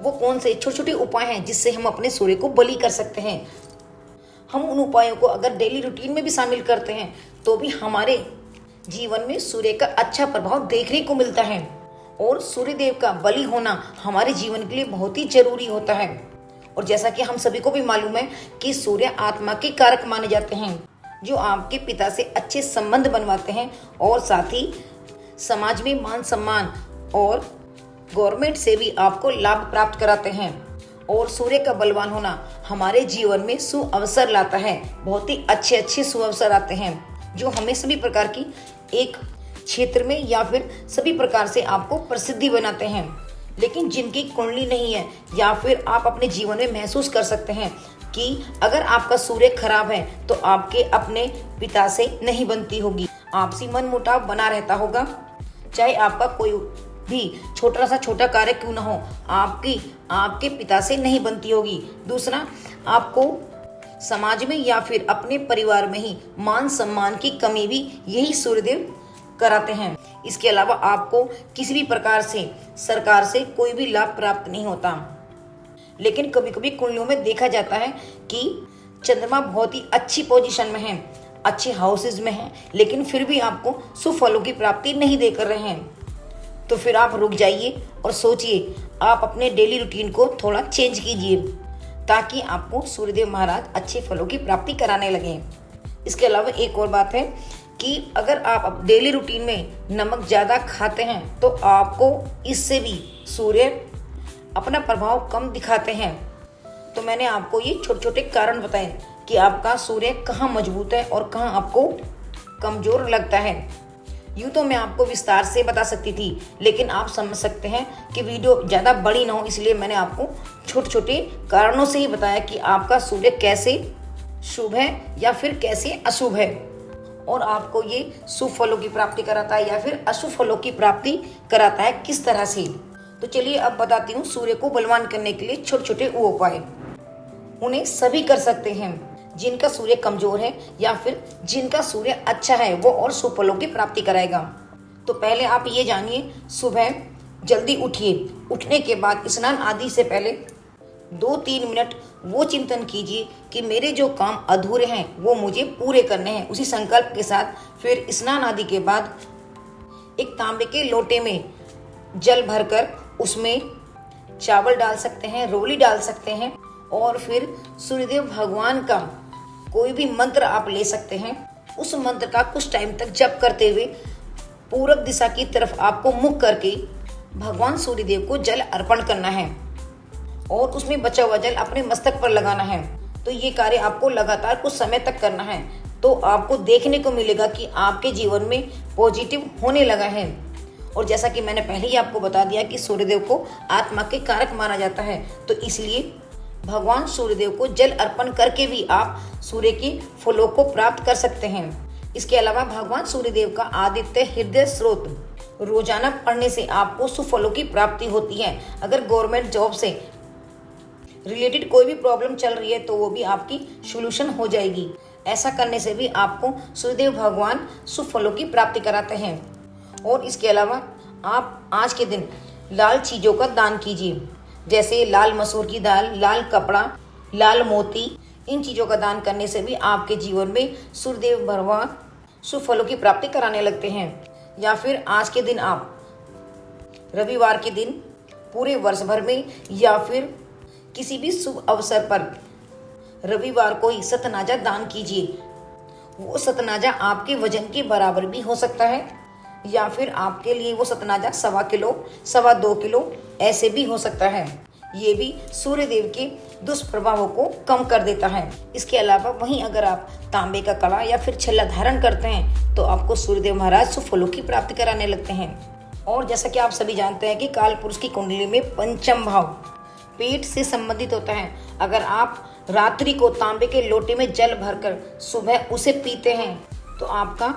वो कौन से छोटे छोटे उपाय हैं जिससे हम अपने सूर्य को बली कर सकते हैं। हम उन उपायों को अगर डेली रूटीन में भी शामिल करते हैं तो भी हमारे जीवन में सूर्य का अच्छा प्रभाव देखने को मिलता है। और सूर्य देव का बलि होना हमारे जीवन के लिए बहुत ही जरूरी होता है। और जैसा कि हम सभी को भी मालूम है कि सूर्य आत्मा के कारक माने जाते हैं, जो आपके पिता से अच्छे संबंध बनवाते हैं और साथ ही समाज में मान सम्मान और गवर्नमेंट से भी आपको लाभ प्राप्त कराते हैं। और सूर्य का बलवान होना हमारे जीवन में सुअवसर लाता है। बहुत ही अच्छे अच्छे सुअवसर आते हैं जो हमें सभी प्रकार की एक क्षेत्र में या फिर सभी प्रकार से आपको प्रसिद्धि बनाते हैं। लेकिन जिनकी कुंडली नहीं है या फिर आप अपने जीवन में महसूस कर सकते हैं कि अगर आपका सूर्य खराब है तो आपके अपने पिता से नहीं बनती होगी, आपसी मनमुटाव बना रहता होगा। चाहे आपका कोई भी छोटा कार्य क्यों ना हो, आपके पिता से नहीं बनती होगी। दूसरा, आपको समाज में या फिर अपने परिवार में ही मान सम्मान की कमी भी यही सूर्यदेव कराते हैं। इसके अलावा आपको किसी भी प्रकार से सरकार से कोई भी लाभ प्राप्त नहीं होता। लेकिन कभी कभी कुंडलियों में देखा जाता है कि चंद्रमा बहुत ही अच्छी पोजीशन में है, अच्छे हाउसेज में है, लेकिन फिर भी आपको सुफलों की प्राप्ति नहीं दे कर रहे हैं। तो फिर आप रुक जाइए और सोचिए, आप अपने डेली रूटीन को थोड़ा चेंज कीजिए ताकि आपको सूर्यदेव महाराज अच्छे फलों की प्राप्ति कराने लगे। इसके अलावा एक और बात है कि अगर आप डेली रूटीन में नमक ज़्यादा खाते हैं तो आपको इससे भी सूर्य अपना प्रभाव कम दिखाते हैं। तो मैंने आपको ये छोटे छोटे कारण बताए कि आपका सूर्य कहाँ मजबूत है और कहाँ आपको कमजोर लगता है। यूँ तो मैं आपको विस्तार से बता सकती थी, लेकिन आप समझ सकते हैं कि वीडियो ज़्यादा बड़ी ना हो, इसलिए मैंने आपको छोटे छोटे कारणों से ही बताया कि आपका सूर्य कैसे शुभ है या फिर कैसे अशुभ है, और आपको ये शुभ फलों की प्राप्ति कराता है या फिर अशुभ फलों की प्राप्ति कराता है किस तरह से। तो चलिए अब बताती हूँ सूर्य को बलवान करने के लिए छोटे छोटे उपाय। उन्हें सभी कर सकते हैं, जिनका सूर्य कमजोर है या फिर जिनका सूर्य अच्छा है वो और शुभ फलों की प्राप्ति कराएगा। तो पहले आप ये जानिए, सुबह जल्दी उठिए। उठने के बाद स्नान आदि से पहले 2-3 मिनट वो चिंतन कीजिए कि मेरे जो काम अधूरे हैं वो मुझे पूरे करने हैं। उसी संकल्प के साथ फिर स्नान आदि के बाद एक तांबे के लोटे में जल भरकर उसमें चावल डाल सकते हैं, रोली डाल सकते हैं, और फिर सूर्यदेव भगवान का कोई भी मंत्र आप ले सकते हैं। उस मंत्र का कुछ टाइम तक जप करते हुए पूरब दिशा की तरफ आपको मुख करके भगवान सूर्यदेव को जल अर्पण करना है और उसमें बचा हुआ जल अपने मस्तक पर लगाना है। तो ये कार्य आपको लगातार कुछ समय तक करना है। तो आपको देखने को मिलेगा कि आपके जीवन में पॉजिटिव होने लगा है। और जैसा कि मैंने पहले ही आपको बता दिया कि सूर्यदेव को आत्मा के कारक माना जाता है, तो इसलिए भगवान सूर्यदेव को जल अर्पण करके भी आप सूर्य के फलों को प्राप्त कर सकते हैं। इसके अलावा भगवान सूर्यदेव का आदित्य हृदय स्रोत रोजाना पढ़ने से आपको सुफलों की प्राप्ति होती है। अगर गवर्नमेंट जॉब से रिलेटेड कोई भी प्रॉब्लम चल रही है तो वो भी आपकी सोल्यूशन हो जाएगी। ऐसा करने से भी आपको सूर्यदेव भगवान सुफलों की प्राप्ति कराते हैं। और इसके अलावा आप आज के दिन लाल चीज़ों का दान कीजिए, जैसे लाल मसूर की दाल, लाल कपड़ा, लाल मोती। इन चीज़ों का दान करने से भी आपके जीवन में सूर्यदेव भगवान सुफलों की प्राप्ति कराने लगते हैं। या फिर आज के दिन आप रविवार के दिन पूरे वर्ष भर में या फिर किसी भी शुभ अवसर पर रविवार को ही सतनाजा दान कीजिए। वो सतनाजा आपके वजन के बराबर भी हो सकता है या फिर आपके लिए वो सतनाजा 1.25 किलो, 2.25 किलो ऐसे भी हो सकता है। ये भी सूर्यदेव के दुष्प्रभावों को कम कर देता है। इसके अलावा वहीं अगर आप तांबे का कड़ा या फिर छल्ला धारण करते हैं तो आपको सूर्यदेव महाराज सुफलों की प्राप्ति कराने लगते हैं। और जैसा कि आप सभी जानते हैं कि काल पुरुष की कुंडली में पंचम भाव पेट से संबंधित होता है। अगर आप रात्रि को तांबे के लोटे में जल भरकर सुबह उसे पीते हैं तो आपका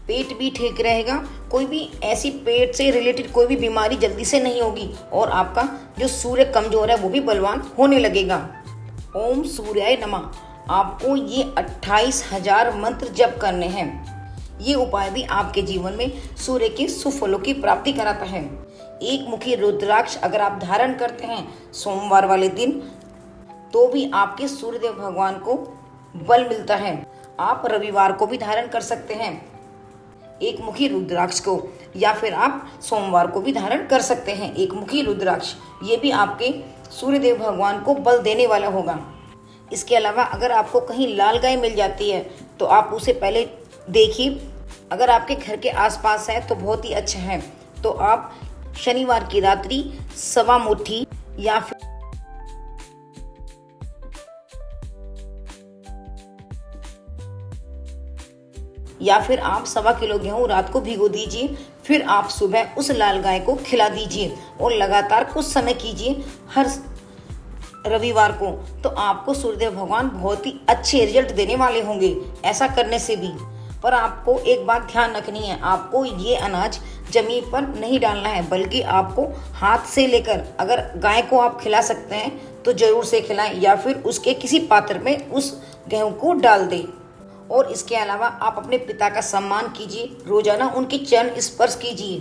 पेट भी ठीक रहेगा, कोई भी ऐसी पेट से रिलेटेड कोई भी बीमारी जल्दी से नहीं होगी और आपका जो सूर्य कमजोर है वो भी बलवान होने लगेगा। ओम सूर्याय नमः। आपको ये 28,000 मंत्र जप करने हैं। ये उपाय भी आपके जीवन में सूर्य के सुफलों की प्राप्ति कराता है। एक मुखी रुद्राक्ष अगर आप धारण करते हैं सोमवार वाले दिन, तो भी आपके सूर्यदेव भगवान को बल मिलता है। आप रविवार को भी धारण कर सकते हैं एक मुखी रुद्राक्ष को, या फिर आप सोमवार को भी धारण कर सकते हैं एक मुखी रुद्राक्ष। ये भी आपके सूर्यदेव भगवान को बल देने वाला होगा। इसके अलावा अगर आपको कहीं लाल गाय मिल जाती है तो आप उसे पहले देखिए। अगर आपके घर के आसपास है तो बहुत ही अच्छा है। तो आप शनिवार की रात्रि सवा मुट्ठी या फिर आप 1.25 किलो गेहूं रात को भिगो दीजिए। फिर आप सुबह उस लाल गाय को खिला दीजिए और लगातार कुछ समय कीजिए हर रविवार को। तो आपको सूर्यदेव भगवान बहुत ही अच्छे रिजल्ट देने वाले होंगे ऐसा करने से भी। पर आपको एक बात ध्यान रखनी है, आपको ये अनाज जमीन पर नहीं डालना है, बल्कि आपको हाथ से लेकर, अगर गाय को आप खिला सकते हैं तो जरूर से खिलाएं, या फिर उसके किसी पात्र में उस गेहूं को डाल दें। और इसके अलावा आप अपने पिता का सम्मान कीजिए, रोजाना उनके चरण स्पर्श कीजिए।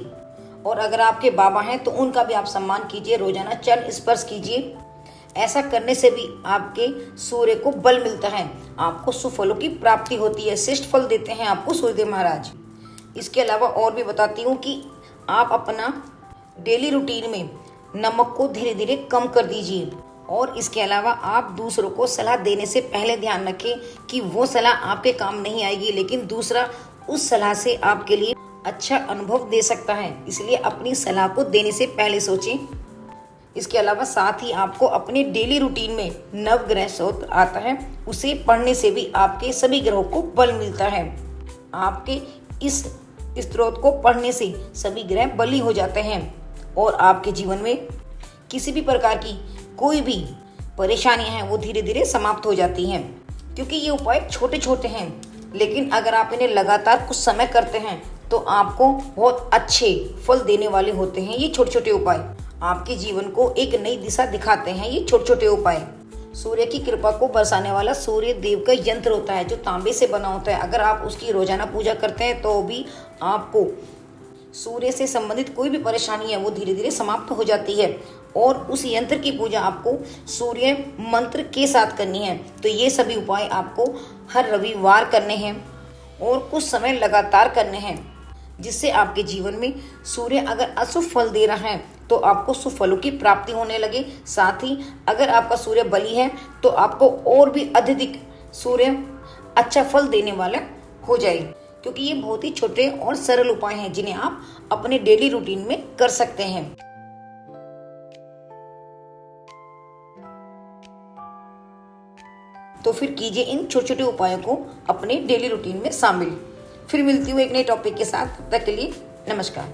और अगर आपके बाबा हैं तो उनका भी आप सम्मान कीजिए, रोजाना चरण स्पर्श कीजिए। ऐसा करने से भी आपके सूर्य को बल मिलता है, आपको सुफलों की प्राप्ति होती है, श्रेष्ठ फल देते हैं आपको सूर्यदेव महाराज। इसके अलावा और भी बताती हूँ कि आप अपना डेली रूटीन में नमक को धीरे धीरे कम कर दीजिए। और इसके अलावा आप दूसरों को सलाह देने से पहले ध्यान रखें कि वो सलाह आपके काम नहीं आएगी, लेकिन दूसरा उस सलाह से आपके लिए अच्छा अनुभव दे सकता है। इसलिए अपनी सलाह को देने से पहले सोचें। इसके अलावा साथ ही आपको अपने डेली रूटीन में नवग्रह स्तोत्र आता है, उसे पढ़ने से भी आपके सभी ग्रहों को बल मिलता है। आपके इस स्तोत्र को पढ़ने से सभी ग्रह बली हो जाते हैं और आपके जीवन में किसी भी प्रकार की कोई भी परेशानियां हैं वो धीरे धीरे समाप्त हो जाती हैं। क्योंकि ये उपाय छोटे छोटे हैं, लेकिन अगर आप इन्हें लगातार कुछ समय करते हैं तो आपको बहुत अच्छे फल देने वाले होते हैं। ये छोटे छोटे उपाय आपके जीवन को एक नई दिशा दिखाते हैं। ये छोटे छोटे उपाय सूर्य की कृपा को बरसाने वाला सूर्य देव का यंत्र होता है जो तांबे से बना होता है। अगर आप उसकी रोजाना पूजा करते हैं तो भी आपको सूर्य से संबंधित कोई भी परेशानी है वो धीरे धीरे समाप्त हो जाती है। और उस यंत्र की पूजा आपको सूर्य मंत्र के साथ करनी है। तो ये सभी उपाय आपको हर रविवार करने हैं और कुछ समय लगातार करने हैं, जिससे आपके जीवन में सूर्य अगर अशुभ फल दे रहा है तो आपको शुभ फलों की प्राप्ति होने लगे। साथ ही अगर आपका सूर्य बली है तो आपको और भी अधिक सूर्य अच्छा फल देने वाला हो जाए। क्योंकि ये बहुत ही छोटे और सरल उपाय हैं जिन्हें आप अपने डेली रूटीन में कर सकते हैं। तो फिर कीजिए इन छोटे छोटे उपायों को अपने डेली रूटीन में शामिल। फिर मिलती हूँ एक नए टॉपिक के साथ, तब तक के लिए नमस्कार।